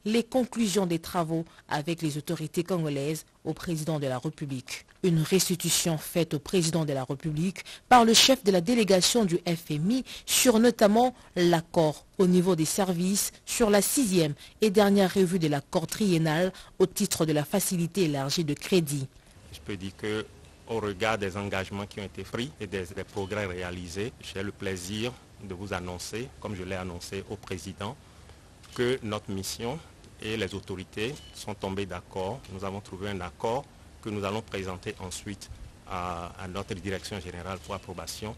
les conclusions des travaux avec les autorités congolaises au président de la République. Une restitution faite au président de la République par le chef de la délégation du FMI sur notamment l'accord au niveau des services sur la 6e et dernière revue de l'accord triennal au titre de la facilité élargie de crédit. Je peux dire que au regard des engagements qui ont été pris et des progrès réalisés, j'ai le plaisir de vous annoncer, comme je l'ai annoncé au président, que notre mission et les autorités sont tombées d'accord. Nous avons trouvé un accord que nous allons présenter ensuite à notre direction générale pour approbation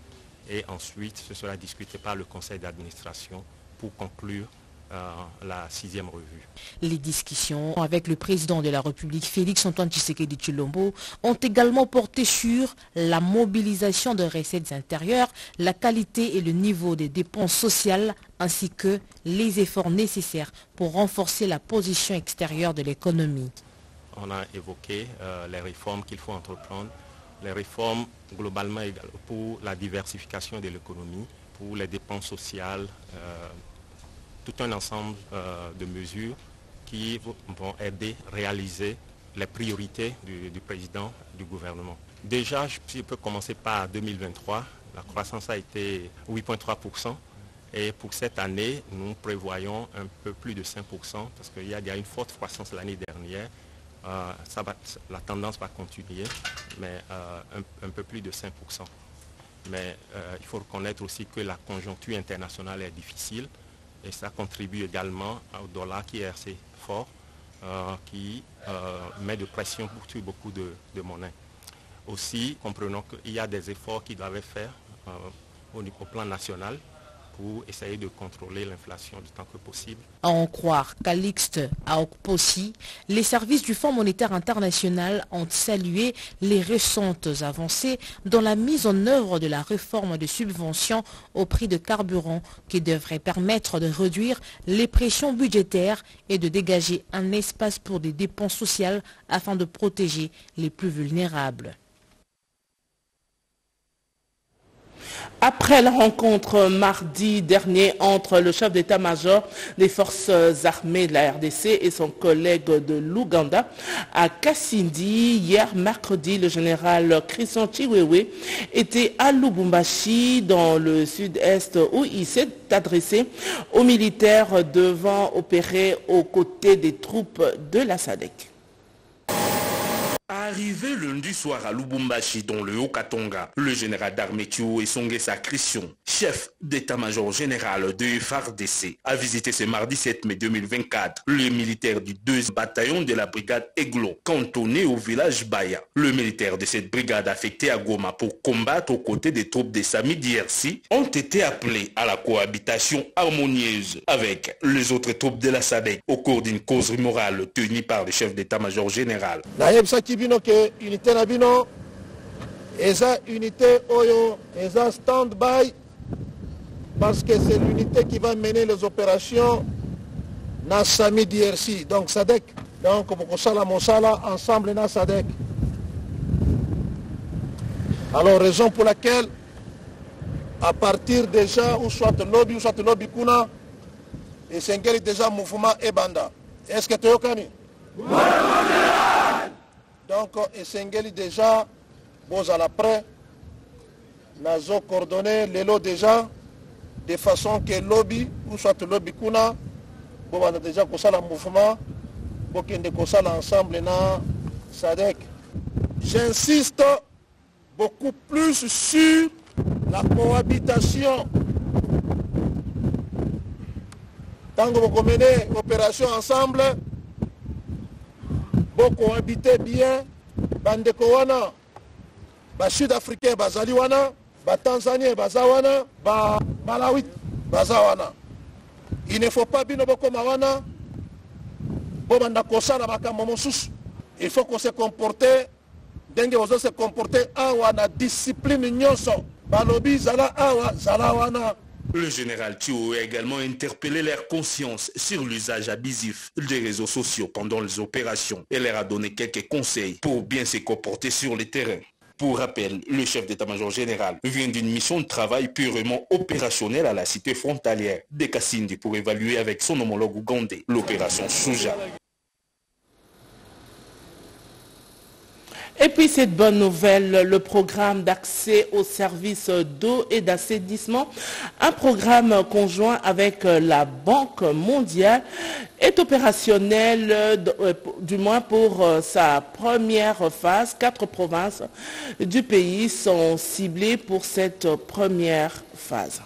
et ensuite ce sera discuté par le conseil d'administration pour conclure la 6e revue. Les discussions avec le président de la République, Félix-Antoine Tshisekedi Tshilombo, ont également porté sur la mobilisation de recettes intérieures, la qualité et le niveau des dépenses sociales, ainsi que les efforts nécessaires pour renforcer la position extérieure de l'économie. On a évoqué les réformes qu'il faut entreprendre, les réformes globalement pour la diversification de l'économie, pour les dépenses sociales, tout un ensemble de mesures qui vont aider à réaliser les priorités du président du gouvernement. Déjà, je peux commencer par 2023, la croissance a été 8,3%. Et pour cette année, nous prévoyons un peu plus de 5% parce qu'il y a une forte croissance l'année dernière. La tendance va continuer, mais un peu plus de 5%. Mais il faut reconnaître aussi que la conjoncture internationale est difficile et ça contribue également au dollar qui est assez fort, qui met de pression sur beaucoup de monnaies. Aussi, comprenons qu'il y a des efforts qui doivent être faits au plan national pour essayer de contrôler l'inflation du temps que possible. À en croire Calixte Aokposi, les services du Fonds monétaire international ont salué les récentes avancées dans la mise en œuvre de la réforme de subventions au prix de carburant qui devrait permettre de réduire les pressions budgétaires et de dégager un espace pour des dépenses sociales afin de protéger les plus vulnérables. Après la rencontre mardi dernier entre le chef d'état-major des forces armées de la RDC et son collègue de l'Ouganda à Kasindi, hier mercredi, le général Christian Chiwewe était à Lubumbashi dans le sud-est où il s'est adressé aux militaires devant opérer aux côtés des troupes de la SADC. Arrivé lundi soir à Lubumbashi dans le Haut-Katonga, le général d'armée Chiwewe Songesa Christian, chef d'état-major général de FARDC, a visité ce mardi 7 mai 2024 les militaires du 2e bataillon de la brigade Eglo, cantonné au village Baya. Le militaire de cette brigade affecté à Goma pour combattre aux côtés des troupes des Sami d'IRC ont été appelés à la cohabitation harmonieuse avec les autres troupes de la SADC au cours d'une causerie morale tenue par le chef d'état-major général. Bino que unité na bino eza unité oyo eza stand-by parce que c'est l'unité qui va mener les opérations na Sami DRC donc SADC donc bokosala mosala ensemble na SADC. Alors raison pour laquelle à partir déjà ou soit lobby kuna et sengeli déjà mouvement ebanda. Est-ce que toyokani? Donc, Essengeli déjà, bon à l'après, nazo coordonné les lots déjà, de façon que lobby, ou soit lobby kuna, bon on a déjà qu'on le mouvement, bon qu'on a ensemble na SADC. J'insiste beaucoup plus sur la cohabitation. Tant que vous menez opération ensemble, beaucoup habité bien, bandeko wana, ba sud-africain bazali wana, ba tanzanien bazawana, ba malawi bazawana. Il ne faut pas bino boko mawana, bo banda kosala makambo mosusu. Il faut qu'on se comporte, denge ozo se comporter awa na discipline nyonso. Balobi zala awa zala wana. Le général Chiwewe a également interpellé leur conscience sur l'usage abusif des réseaux sociaux pendant les opérations et leur a donné quelques conseils pour bien se comporter sur le terrain. Pour rappel, le chef d'état-major général vient d'une mission de travail purement opérationnelle à la cité frontalière de Kasindi pour évaluer avec son homologue ougandais l'opération Souja. Et puis cette bonne nouvelle, le programme d'accès aux services d'eau et d'assainissement, un programme conjoint avec la Banque mondiale, est opérationnel, du moins pour sa première phase. 4 provinces du pays sont ciblées pour cette première phase.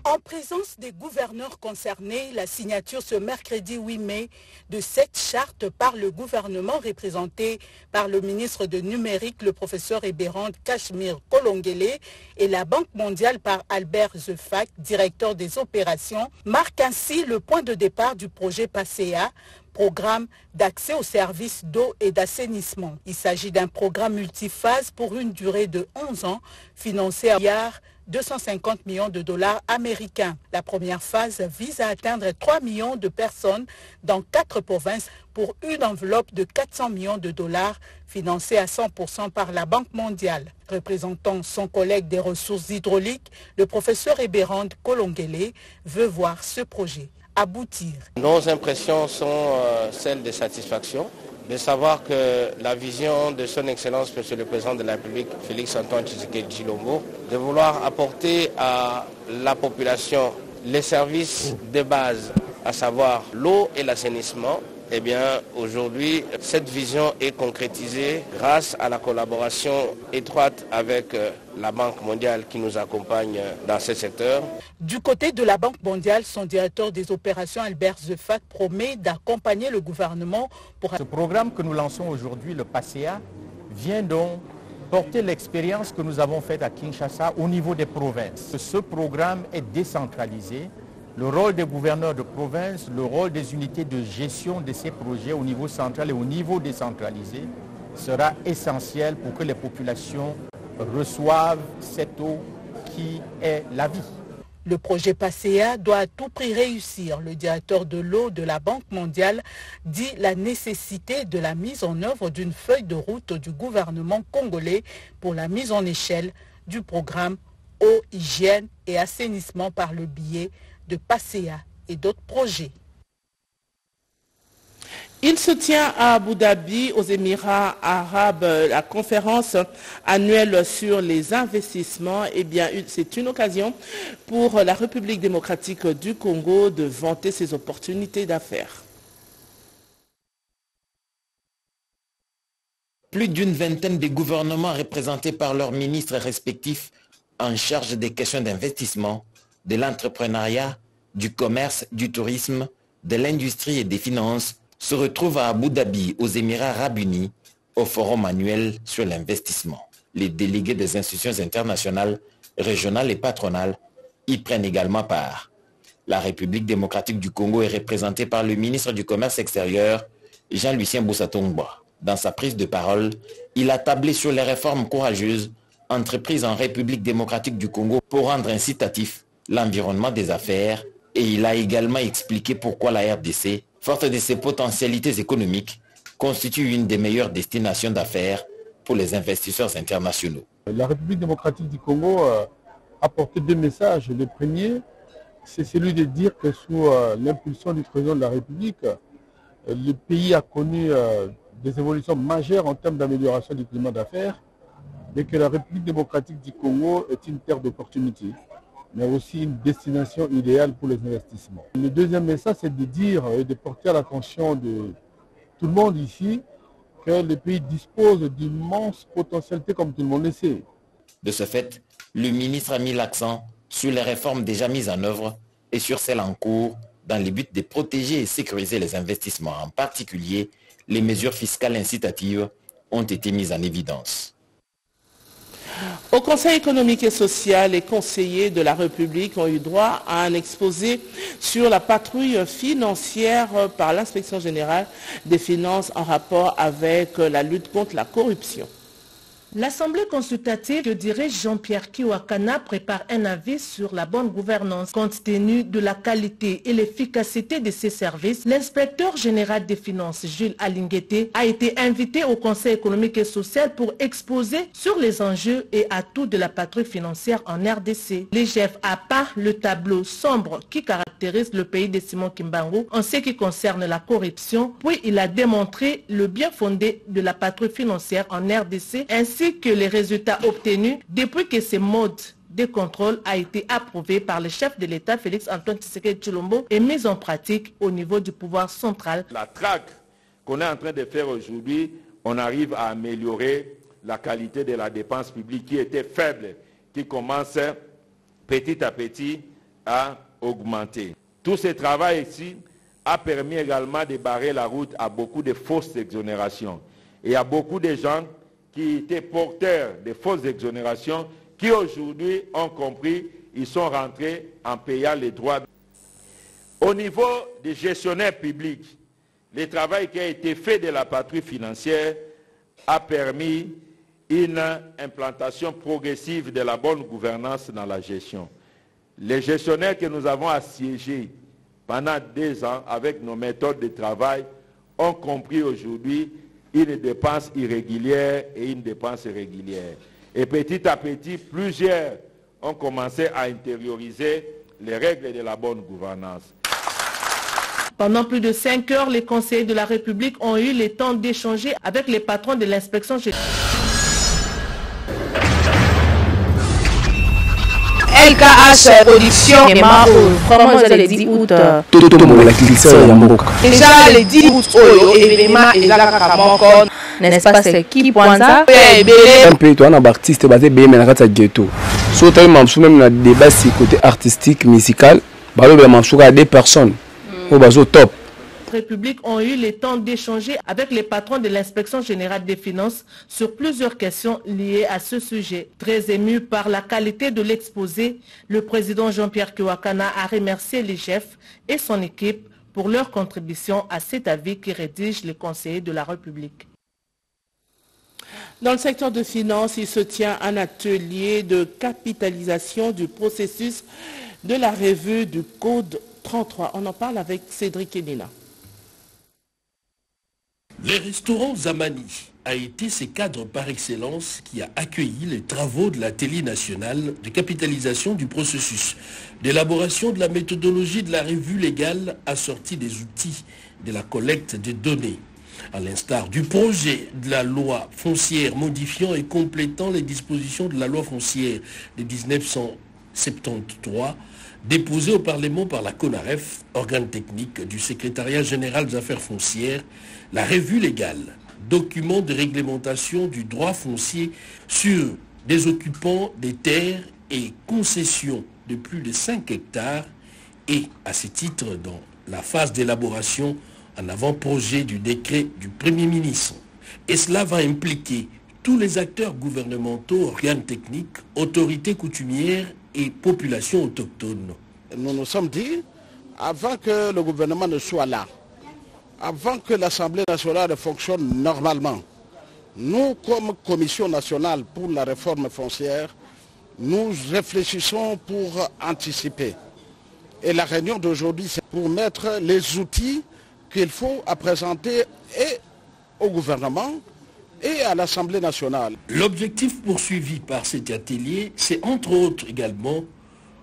En présence des gouverneurs concernés, la signature ce mercredi 8 mai de cette charte par le gouvernement représenté par le ministre de numérique, le professeur Eberhard Cachemire Kolongele, et la Banque mondiale par Albert Zefack, directeur des opérations, marque ainsi le point de départ du projet PASEA, programme d'accès aux services d'eau et d'assainissement. Il s'agit d'un programme multiphase pour une durée de 11 ans, financé à 250 millions de dollars américains. La première phase vise à atteindre 3 millions de personnes dans 4 provinces pour une enveloppe de 400 millions de dollars financée à 100% par la Banque mondiale. Représentant son collègue des ressources hydrauliques, le professeur Eberhard Kolongele veut voir ce projet aboutir. Nos impressions sont celles de satisfaction, de savoir que la vision de son Excellence, Monsieur le Président de la République, Félix-Antoine Tshisekedi Tshilombo, de vouloir apporter à la population les services de base, à savoir l'eau et l'assainissement, eh bien, aujourd'hui, cette vision est concrétisée grâce à la collaboration étroite avec la Banque mondiale qui nous accompagne dans ce secteur. Du côté de la Banque mondiale, son directeur des opérations, Albert Zefack, promet d'accompagner le gouvernement pour... Ce programme que nous lançons aujourd'hui, le PASEA, vient donc porter l'expérience que nous avons faite à Kinshasa au niveau des provinces. Ce programme est décentralisé. Le rôle des gouverneurs de province, le rôle des unités de gestion de ces projets au niveau central et au niveau décentralisé sera essentiel pour que les populations reçoivent cette eau qui est la vie. Le projet PASEA doit à tout prix réussir. Le directeur de l'eau de la Banque mondiale dit la nécessité de la mise en œuvre d'une feuille de route du gouvernement congolais pour la mise en échelle du programme eau, hygiène et assainissement par le biais de PASEA et d'autres projets. Il se tient à Abu Dhabi, aux Émirats arabes, la conférence annuelle sur les investissements. Eh bien, c'est une occasion pour la République démocratique du Congo de vanter ses opportunités d'affaires. Plus d'une vingtaine de gouvernements représentés par leurs ministres respectifs en charge des questions d'investissement, de l'entrepreneuriat, du commerce, du tourisme, de l'industrie et des finances se retrouvent à Abu Dhabi, aux Émirats arabes unis, au forum annuel sur l'investissement. Les délégués des institutions internationales, régionales et patronales y prennent également part. La République démocratique du Congo est représentée par le ministre du Commerce extérieur, Jean-Lucien Boussa-Tongba. Dans sa prise de parole, il a tablé sur les réformes courageuses entreprises en République démocratique du Congo pour rendre incitatif l'environnement des affaires, et il a également expliqué pourquoi la RDC, forte de ses potentialités économiques, constitue une des meilleures destinations d'affaires pour les investisseurs internationaux. La République démocratique du Congo a porté 2 messages. Le premier, c'est celui de dire que sous l'impulsion du président de la République, le pays a connu des évolutions majeures en termes d'amélioration du climat d'affaires, et que la République démocratique du Congo est une terre d'opportunités, mais aussi une destination idéale pour les investissements. Le deuxième message, c'est de dire et de porter à l'attention de tout le monde ici que le pays dispose d'immenses potentialités comme tout le monde le sait. De ce fait, le ministre a mis l'accent sur les réformes déjà mises en œuvre et sur celles en cours dans le but de protéger et sécuriser les investissements. En particulier, les mesures fiscales incitatives ont été mises en évidence. Au Conseil économique et social, les conseillers de la République ont eu droit à un exposé sur la patrouille financière par l'Inspection générale des finances en rapport avec la lutte contre la corruption. L'Assemblée consultative que dirige Jean-Pierre Kiwakana prépare un avis sur la bonne gouvernance. Compte tenu de la qualité et l'efficacité de ses services, l'inspecteur général des finances, Jules Alinguete, a été invité au Conseil économique et social pour exposer sur les enjeux et atouts de la patrouille financière en RDC. L'IGF a peint le tableau sombre qui caractérise le pays de Simon Kimbangu en ce qui concerne la corruption, puis il a démontré le bien fondé de la patrouille financière en RDC ainsi que les résultats obtenus depuis que ce mode de contrôle a été approuvé par le chef de l'État Félix Antoine Tshisekedi Tshilombo et mis en pratique au niveau du pouvoir central. La traque qu'on est en train de faire aujourd'hui, on arrive à améliorer la qualité de la dépense publique qui était faible, qui commence petit à petit à augmenter. Tout ce travail ici a permis également de barrer la route à beaucoup de fausses exonérations. Et à beaucoup de gens qui étaient porteurs de fausses exonérations, qui aujourd'hui ont compris, ils sont rentrés en payant les droits. Au niveau des gestionnaires publics, le travail qui a été fait de la patrouille financière a permis une implantation progressive de la bonne gouvernance dans la gestion. Les gestionnaires que nous avons assiégés pendant 2 ans avec nos méthodes de travail ont compris aujourd'hui une dépense irrégulière et une dépense régulière. Et petit à petit, plusieurs ont commencé à intérioriser les règles de la bonne gouvernance. Pendant plus de 5 heures, les conseillers de la République ont eu le temps d'échanger avec les patrons de l'inspection générale. LKH Production et Mao. Comment vous allez dire août? Déjà le 10 août, événement et la n'est-ce pas c'est qui point ça? Un peu toi un artiste basé bien mais na ghetto. So tu mamsou même na débat si côté artistique musical, balo be mamsou à 2 personnes. Au bazo top. République ont eu le temps d'échanger avec les patrons de l'inspection générale des finances sur plusieurs questions liées à ce sujet. Très ému par la qualité de l'exposé, le président Jean-Pierre Kiwakana a remercié les chefs et son équipe pour leur contribution à cet avis qui rédige les conseillers de la République. Dans le secteur de finances, il se tient un atelier de capitalisation du processus de la revue du Code 33. On en parle avec Cédric Enina. Les restaurants Zamani a été ce cadre par excellence qui a accueilli les travaux de l'atelier national de capitalisation du processus, d'élaboration de la méthodologie de la revue légale assortie des outils de la collecte des données, à l'instar du projet de la loi foncière modifiant et complétant les dispositions de la loi foncière de 1973, déposé au Parlement par la CONAREF, organe technique du secrétariat général des affaires foncières. La revue légale, document de réglementation du droit foncier sur des occupants des terres et concessions de plus de 5 hectares et, à ce titre, dans la phase d'élaboration en avant-projet du décret du Premier ministre. Et cela va impliquer tous les acteurs gouvernementaux, organes techniques, autorités coutumières et populations autochtones. Nous nous sommes dit, avant que le gouvernement ne soit là, avant que l'Assemblée nationale fonctionne normalement, nous, comme Commission nationale pour la réforme foncière, nous réfléchissons pour anticiper. Et la réunion d'aujourd'hui, c'est pour mettre les outils qu'il faut à présenter et au gouvernement et à l'Assemblée nationale. L'objectif poursuivi par cet atelier, c'est entre autres également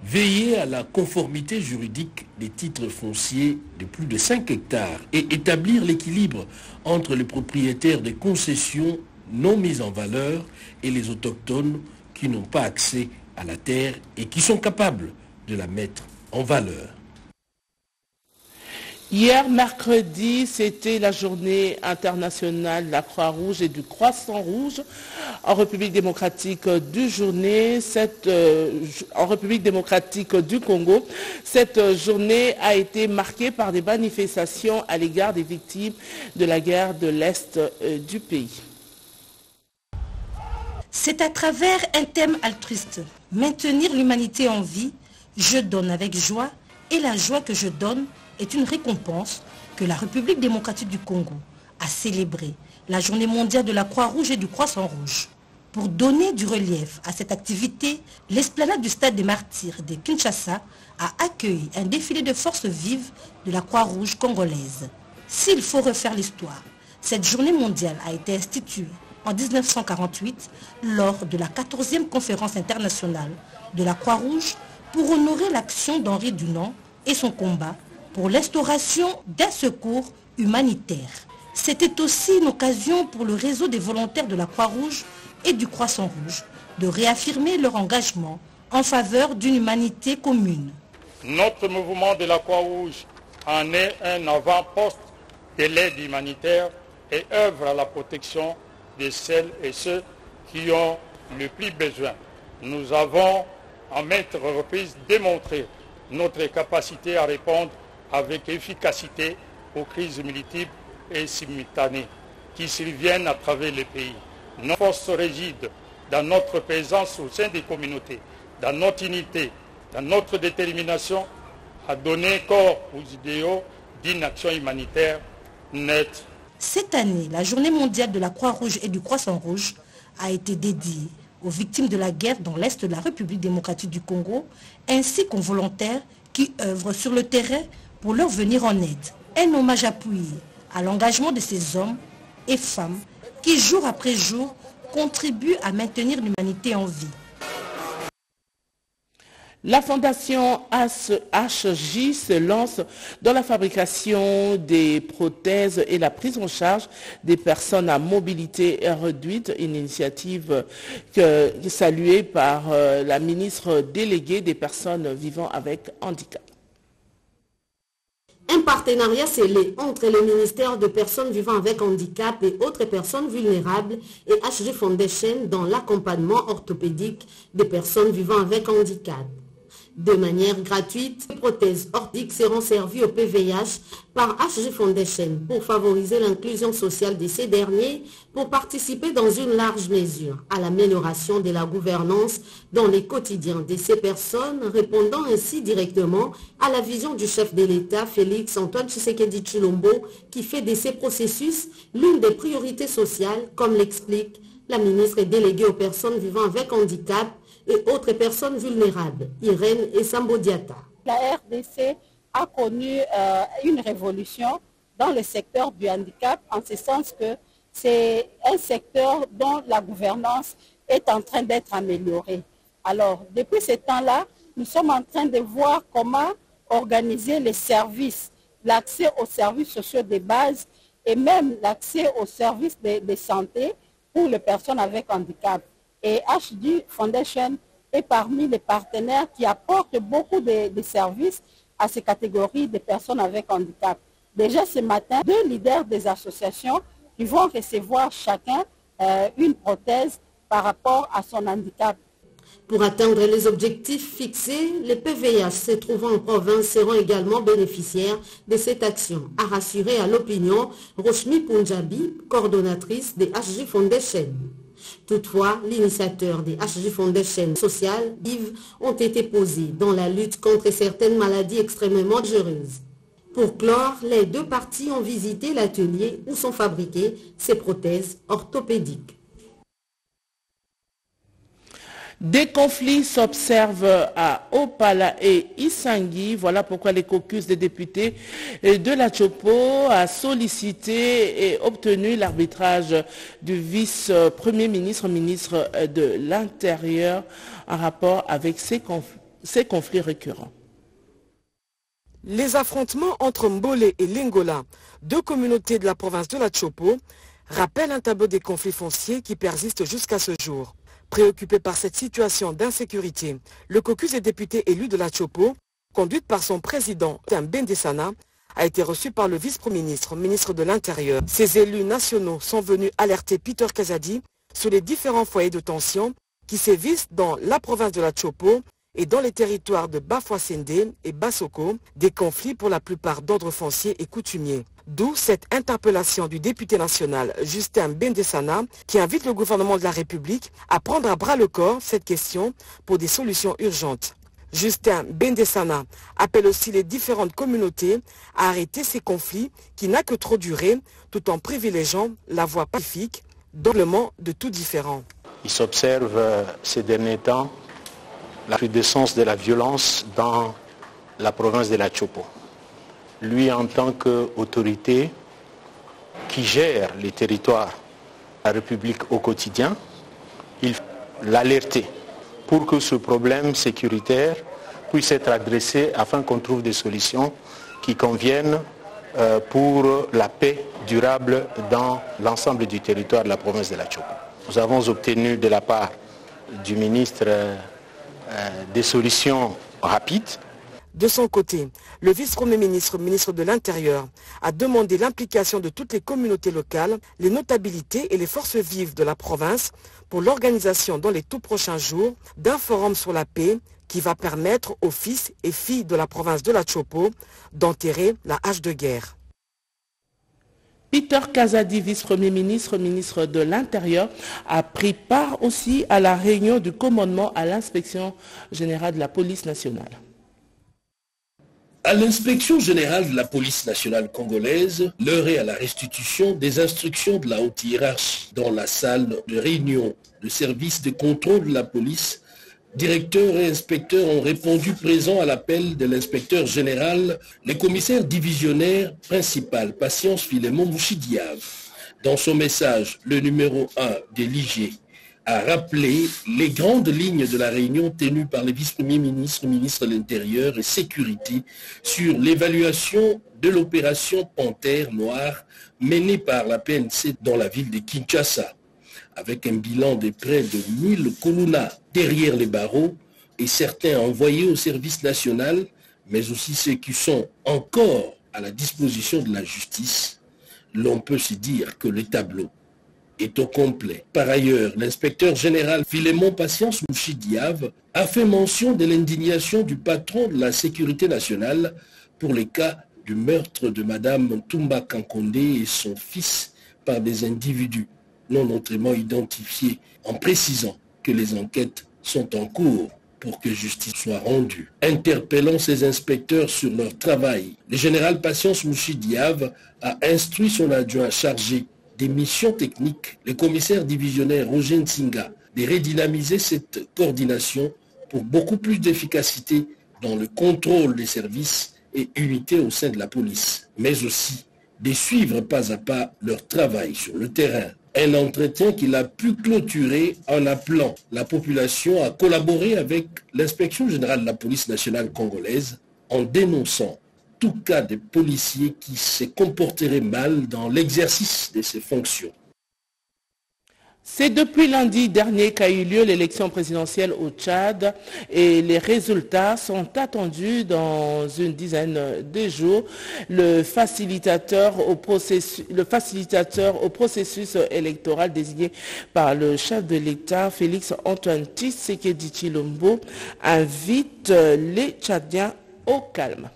veiller à la conformité juridique des titres fonciers de plus de 5 hectares et établir l'équilibre entre les propriétaires des concessions non mises en valeur et les autochtones qui n'ont pas accès à la terre et qui sont capables de la mettre en valeur. Hier, mercredi, c'était la journée internationale de la Croix-Rouge et du Croissant Rouge en République démocratique en République démocratique du Congo. Cette journée a été marquée par des manifestations à l'égard des victimes de la guerre de l'Est du pays. C'est à travers un thème altruiste, maintenir l'humanité en vie, je donne avec joie et la joie que je donne est une récompense que la République démocratique du Congo a célébré la journée mondiale de la Croix-Rouge et du Croissant Rouge. Pour donner du relief à cette activité, l'esplanade du Stade des Martyrs de Kinshasa a accueilli un défilé de forces vives de la Croix-Rouge congolaise. S'il faut refaire l'histoire, cette journée mondiale a été instituée en 1948 lors de la 14e conférence internationale de la Croix-Rouge pour honorer l'action d'Henri Dunant et son combat pour l'instauration d'un secours humanitaire. C'était aussi une occasion pour le réseau des volontaires de la Croix-Rouge et du Croissant-Rouge de réaffirmer leur engagement en faveur d'une humanité commune. Notre mouvement de la Croix-Rouge en est un avant-poste de l'aide humanitaire et œuvre à la protection de celles et ceux qui ont le plus besoin. Nous avons à maintes reprises démontré notre capacité à répondre avec efficacité aux crises multiples et simultanées qui surviennent à travers le pays. Nos forces résident dans notre présence au sein des communautés, dans notre unité, dans notre détermination à donner corps aux idéaux d'une action humanitaire nette. Cette année, la journée mondiale de la Croix-Rouge et du Croissant-Rouge a été dédiée aux victimes de la guerre dans l'Est de la République démocratique du Congo, ainsi qu'aux volontaires qui œuvrent sur le terrain pour leur venir en aide. Un hommage appuyé à l'engagement de ces hommes et femmes qui, jour après jour, contribuent à maintenir l'humanité en vie. La fondation HJ se lance dans la fabrication des prothèses et la prise en charge des personnes à mobilité réduite, une initiative saluée par la ministre déléguée des personnes vivant avec handicap. Un partenariat scellé entre le ministère de personnes vivant avec handicap et autres personnes vulnérables et HJ Foundation dans l'accompagnement orthopédique des personnes vivant avec handicap. De manière gratuite, les prothèses orthotiques seront servies au PVH par HJ Foundation pour favoriser l'inclusion sociale de ces derniers, pour participer dans une large mesure à l'amélioration de la gouvernance dans les quotidiens de ces personnes, répondant ainsi directement à la vision du chef de l'État, Félix Antoine Tshisekedi Tshilombo, qui fait de ces processus l'une des priorités sociales, comme l'explique la ministre déléguée aux personnes vivant avec handicap et autres personnes vulnérables, Irène Essambodiata. La RDC a connu une révolution dans le secteur du handicap, en ce sens que c'est un secteur dont la gouvernance est en train d'être améliorée. Alors, depuis ce temps-là, nous sommes en train de voir comment organiser les services, l'accès aux services sociaux de base et même l'accès aux services de santé pour les personnes avec handicap. Et HJ Foundation est parmi les partenaires qui apportent beaucoup de services à ces catégories de personnes avec handicap. Déjà ce matin, 2 leaders des associations qui vont recevoir chacun une prothèse par rapport à son handicap. Pour atteindre les objectifs fixés, les PVH se trouvant en province seront également bénéficiaires de cette action, a rassuré à l'opinion Roshmi Punjabi, coordonnatrice des HJ Foundation. Toutefois, l'initiateur des HJ Foundation Social, Yves, ont été posés dans la lutte contre certaines maladies extrêmement dangereuses. Pour clore, les 2 parties ont visité l'atelier où sont fabriquées ces prothèses orthopédiques. Des conflits s'observent à Opala et Isangui. Voilà pourquoi les caucus des députés de la Chopo a sollicité et obtenu l'arbitrage du vice-premier ministre, ministre de l'Intérieur, en rapport avec ces conflits récurrents. Les affrontements entre Mbolé et Lingola, 2 communautés de la province de la Chopo, rappellent un tableau des conflits fonciers qui persistent jusqu'à ce jour. Préoccupé par cette situation d'insécurité, le caucus des députés élus de la Chopo, conduite par son président, Bendesana, a été reçu par le vice-premier ministre, ministre de l'Intérieur. Ces élus nationaux sont venus alerter Peter Kazadi sur les différents foyers de tension qui sévissent dans la province de la Chopo et dans les territoires de Bafouassende et Bassoko, des conflits pour la plupart d'ordre foncier et coutumier. D'où cette interpellation du député national Justin Bendesana qui invite le gouvernement de la République à prendre à bras le corps cette question pour des solutions urgentes. Justin Bendesana appelle aussi les différentes communautés à arrêter ces conflits qui n'a que trop duré tout en privilégiant la voie pacifique, doublement de tout différent. Il s'observe ces derniers temps la recrudescence de la violence dans la province de la Chopo. Lui, en tant qu'autorité qui gère les territoires de la République au quotidien, il faut l'alerter pour que ce problème sécuritaire puisse être adressé afin qu'on trouve des solutions qui conviennent pour la paix durable dans l'ensemble du territoire de la province de la Chopo. Nous avons obtenu de la part du ministre des solutions rapides. De son côté, le vice-premier ministre, ministre de l'Intérieur, a demandé l'implication de toutes les communautés locales, les notabilités et les forces vives de la province pour l'organisation dans les tout prochains jours d'un forum sur la paix qui va permettre aux fils et filles de la province de la Chopo d'enterrer la hache de guerre. Peter Kazadi, vice-premier ministre, ministre de l'Intérieur, a pris part aussi à la réunion du commandement à l'inspection générale de la police nationale. À l'inspection générale de la police nationale congolaise, l'heure est à la restitution des instructions de la haute hiérarchie dans la salle de réunion. Le service de contrôle de la police, directeurs et inspecteurs ont répondu présents à l'appel de l'inspecteur général, le commissaire divisionnaire principal, Patience Philémon Mouchidiave. Dans son message, le numéro 1 de l'IG a rappelé les grandes lignes de la réunion tenue par les vice-premiers ministres, ministres de l'Intérieur et Sécurité sur l'évaluation de l'opération Panthère Noire menée par la PNC dans la ville de Kinshasa, avec un bilan de près de 1000 Kuluna derrière les barreaux et certains envoyés au service national, mais aussi ceux qui sont encore à la disposition de la justice. L'on peut se dire que le tableau est au complet. Par ailleurs, l'inspecteur général Philémon Patience Mouchidiave a fait mention de l'indignation du patron de la sécurité nationale pour les cas du meurtre de Madame Toumba Kankonde et son fils par des individus non autrement identifiés, en précisant que les enquêtes sont en cours pour que justice soit rendue. Interpellant ces inspecteurs sur leur travail, le général Patience Mouchidiave a instruit son adjoint chargé des missions techniques, le commissaire divisionnaire Roger Nsinga, de redynamiser cette coordination pour beaucoup plus d'efficacité dans le contrôle des services et unités au sein de la police, mais aussi de suivre pas à pas leur travail sur le terrain. Un entretien qu'il a pu clôturer en appelant la population à collaborer avec l'inspection générale de la police nationale congolaise en dénonçant tout cas de policiers qui se comporteraient mal dans l'exercice de ses fonctions. C'est depuis lundi dernier qu'a eu lieu l'élection présidentielle au Tchad et les résultats sont attendus dans une dizaine de jours. Le facilitateur au processus électoral désigné par le chef de l'État, Félix Antoine Tshisekedi Tshilombo, invite les Tchadiens au calme.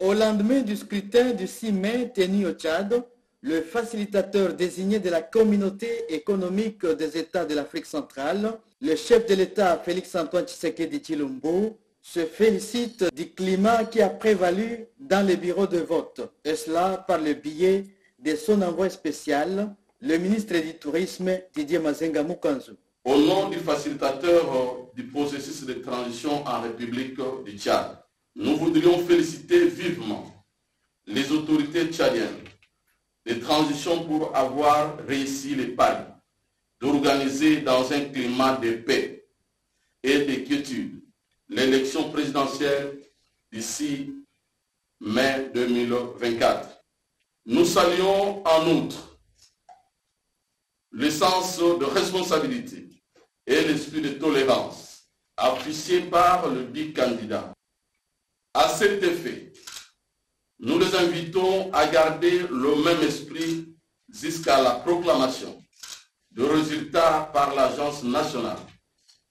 Au lendemain du scrutin du 6 mai tenu au Tchad, le facilitateur désigné de la communauté économique des États de l'Afrique centrale, le chef de l'État Félix-Antoine Tshisekedi Tshilombo, se félicite du climat qui a prévalu dans les bureaux de vote, et cela par le biais de son envoyé spécial, le ministre du Tourisme Didier Mazenga Mukanzu. Au nom du facilitateur du processus de transition en République du Tchad, nous voudrions féliciter vivement les autorités tchadiennes de transition pour avoir réussi le pari d'organiser dans un climat de paix et de quiétude l'élection présidentielle d'ici mai 2024. Nous saluons en outre le sens de responsabilité et l'esprit de tolérance affiché par le dit candidat. À cet effet, nous les invitons à garder le même esprit jusqu'à la proclamation de résultats par l'Agence nationale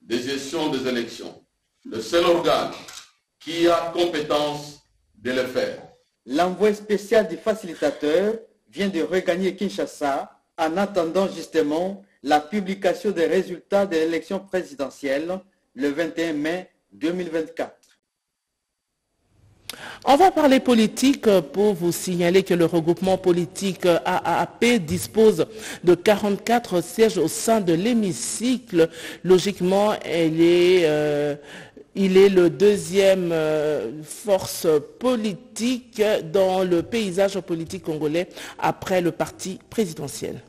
de gestion des élections, le seul organe qui a compétence de le faire. L'envoi spécial du facilitateur vient de regagner Kinshasa en attendant justement la publication des résultats de l'élection présidentielle le 21 mai 2024. On va parler politique pour vous signaler que le regroupement politique AAP dispose de 44 sièges au sein de l'hémicycle. Logiquement, il est le deuxième force politique dans le paysage politique congolais après le parti présidentiel.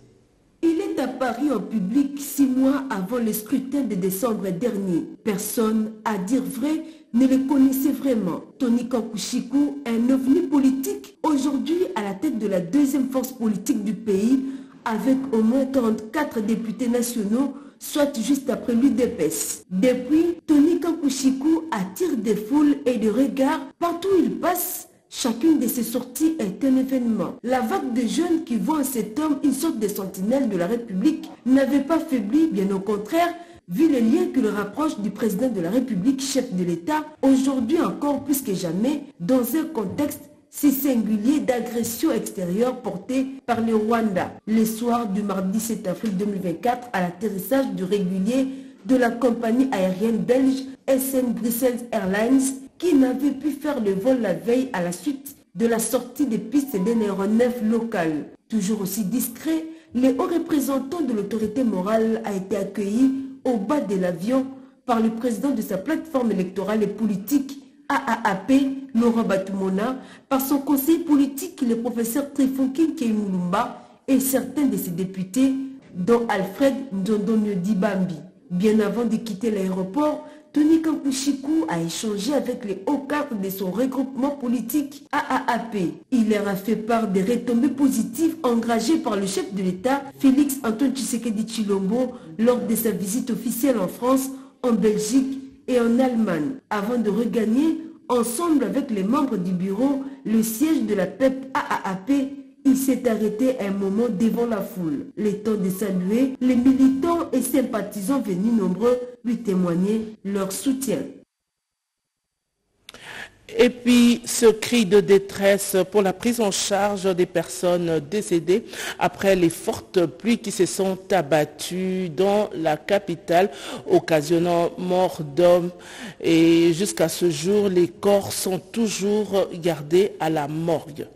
Il est apparu en public 6 mois avant le scrutin de décembre dernier. Personne, à dire vrai, ne le connaissait vraiment. Tony Kankushiku, un ovni politique, aujourd'hui à la tête de la deuxième force politique du pays, avec au moins 44 députés nationaux, soit juste après l'UDPS. Depuis, Tony Kankushiku attire des foules et des regards partout où il passe. Chacune de ces sorties est un événement. La vague de jeunes qui voient en cet homme une sorte de sentinelle de la République n'avait pas faibli, bien au contraire, vu les liens qui le rapprochent du président de la République, chef de l'État, aujourd'hui encore plus que jamais, dans un contexte si singulier d'agression extérieure portée par le Rwanda. Le soir du mardi 7 avril 2024, à l'atterrissage du régulier de la compagnie aérienne belge SN Brussels Airlines, qui n'avait pu faire le vol la veille à la suite de la sortie des pistes d'un aéronef local. Toujours aussi discret, le haut représentant de l'autorité morale a été accueilli au bas de l'avion par le président de sa plateforme électorale et politique AAP, Laurent Batumona, par son conseiller politique, le professeur Trifonkin Keimulumba et certains de ses députés, dont Alfred Ndondonio Dibambi. Bien avant de quitter l'aéroport, Tony Kankushiku a échangé avec les hauts cadres de son regroupement politique AAP. Il leur a fait part des retombées positives engagées par le chef de l'État, Félix Antoine Tshisekedi Tshilombo, lors de sa visite officielle en France, en Belgique et en Allemagne, avant de regagner, ensemble avec les membres du bureau, le siège de la PEP AAP. Il s'est arrêté un moment devant la foule. Le temps de saluer, les militants et sympathisants venus nombreux lui témoigner leur soutien. Et puis, ce cri de détresse pour la prise en charge des personnes décédées après les fortes pluies qui se sont abattues dans la capitale, occasionnant mort d'hommes. Et jusqu'à ce jour, les corps sont toujours gardés à la morgue.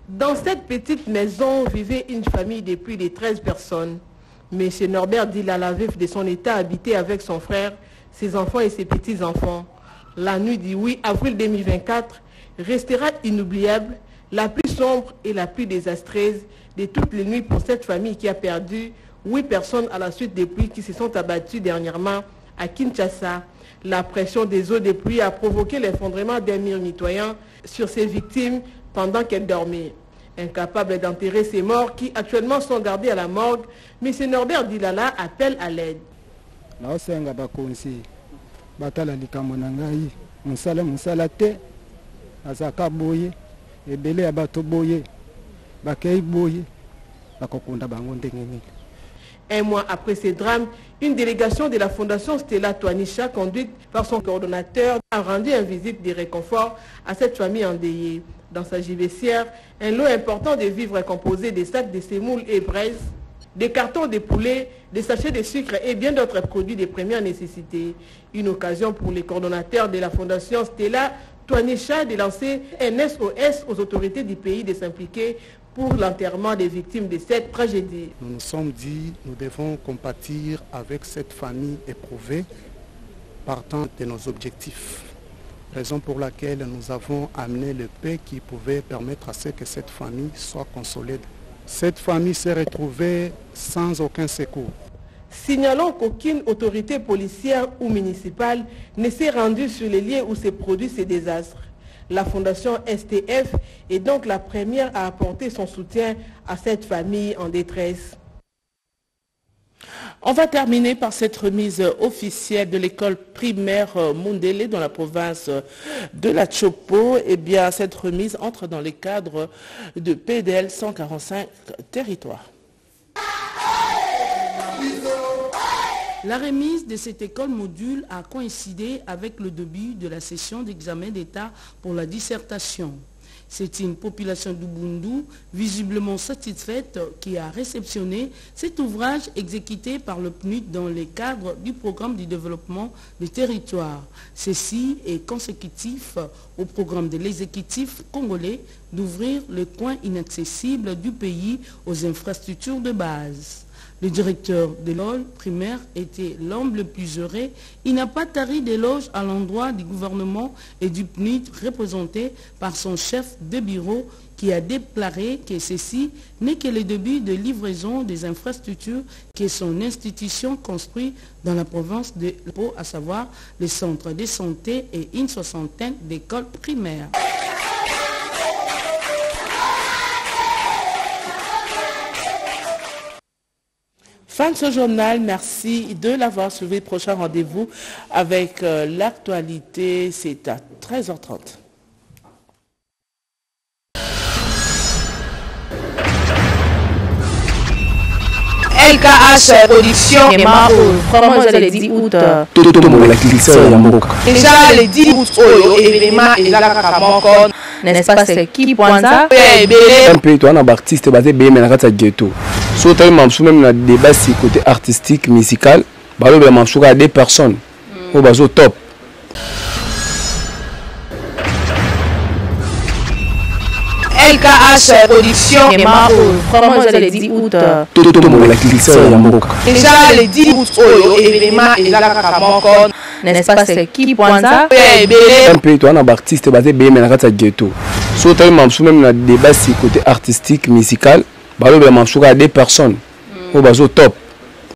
Dans cette petite maison vivait une famille de plus de 13 personnes. M. Norbert Dilala, veuf de son état, habitait avec son frère, ses enfants et ses petits-enfants. La nuit du 8 avril 2024 restera inoubliable, la plus sombre et la plus désastreuse de toutes les nuits pour cette famille qui a perdu 8 personnes à la suite des pluies qui se sont abattues dernièrement à Kinshasa. La pression des eaux de pluie a provoqué l'effondrement d'un mur mitoyen sur ses victimes pendant qu'elles dormaient. Incapable d'enterrer ces morts qui actuellement sont gardés à la morgue, M. Norbert Dilala appelle à l'aide. Un mois après ces drames, une délégation de la Fondation Stella Touanisha, conduite par son coordonnateur, a rendu une visite de réconfort à cette famille endeuillée. Dans sa gibecière, un lot important de vivres est composé de sacs de sémoule et braises, des cartons de poulet, des sachets de sucre et bien d'autres produits de première nécessité. Une occasion pour les coordonnateurs de la Fondation Stella Touanisha de lancer un SOS aux autorités du pays de s'impliquer pour l'enterrement des victimes de cette tragédie. Nous nous sommes dit, nous devons compatir avec cette famille éprouvée, partant de nos objectifs. Raison pour laquelle nous avons amené le paix qui pouvait permettre à ce que cette famille soit consolée. Cette famille s'est retrouvée sans aucun secours. Signalons qu'aucune autorité policière ou municipale ne s'est rendue sur les lieux où se produisent ces désastres. La Fondation STF est donc la première à apporter son soutien à cette famille en détresse. On va terminer par cette remise officielle de l'école primaire Mundele dans la province de la Chopo. Eh bien, cette remise entre dans les cadres de PDL 145 territoires. La remise de cette école module a coïncidé avec le début de la session d'examen d'État pour la dissertation. C'est une population d'Ubundu visiblement satisfaite qui a réceptionné cet ouvrage exécuté par le PNUD dans le cadre du programme du développement du territoire. Ceci est consécutif au programme de l'exécutif congolais d'ouvrir le coin inaccessible du pays aux infrastructures de base. Le directeur de l'école primaire était l'homme le plus heureux. Il n'a pas tari d'éloges à l'endroit du gouvernement et du PNUD représenté par son chef de bureau qui a déclaré que ceci n'est que le début de livraison des infrastructures que son institution construit dans la province de Pau, à savoir les centres de santé et une soixantaine d'écoles primaires. Fin de ce journal, merci de l'avoir suivi. Prochain rendez-vous avec l'actualité, c'est à 13h30. LKH Production vraiment le 10 août déjà le 10 août événement ezalaka moko n'est-ce pas c'est qui Pwanza un peu toi un artiste basé bien mais na kati ghetto so toi même même na débat si côté artistique musical balo bien mamsou à deux personnes au bazo top LKH Production vraiment le 10 août déjà le 10 août événement ezalaka moko n'est-ce pas c'est qui Pwanza un peu toi un artiste basé bien mais na kati ghetto so toi même na débat si côté artistique musical balo bien mamsou à deux personnes au bazo top